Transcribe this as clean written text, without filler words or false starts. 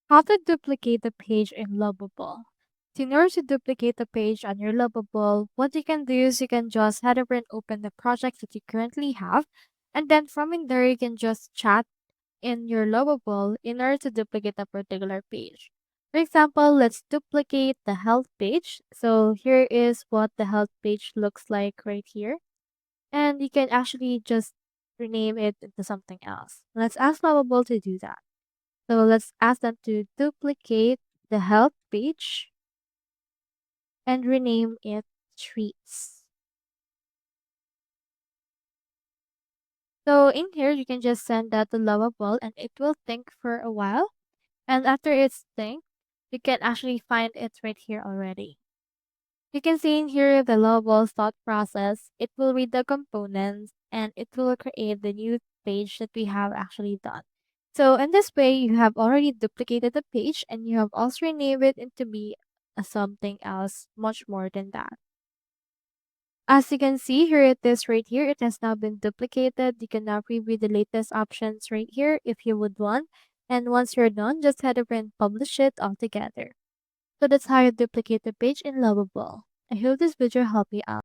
How to duplicate the page in Lovable. So in order to duplicate the page on your Lovable, what you can do is you can just head over and open the project that you currently have. And then from in there, you can just chat in your Lovable in order to duplicate a particular page. For example, let's duplicate the health page. So here is what the health page looks like right here. And you can actually just rename it into something else. Let's ask Lovable to do that. So let's ask them to duplicate the help page and rename it treats. So in here, you can just send that to Lovable and it will think for a while. And after it's think, you can actually find it right here already. You can see in here the Lovable thought process. It will read the components and it will create the new page that we have actually done. So in this way, you have already duplicated the page and you have also renamed it into be something else much more than that. As you can see, here it is right here. It has now been duplicated. You can now preview the latest options right here if you would want. And once you're done, just head over and publish it all together. So that's how you duplicate the page in Lovable. I hope this video helped you out.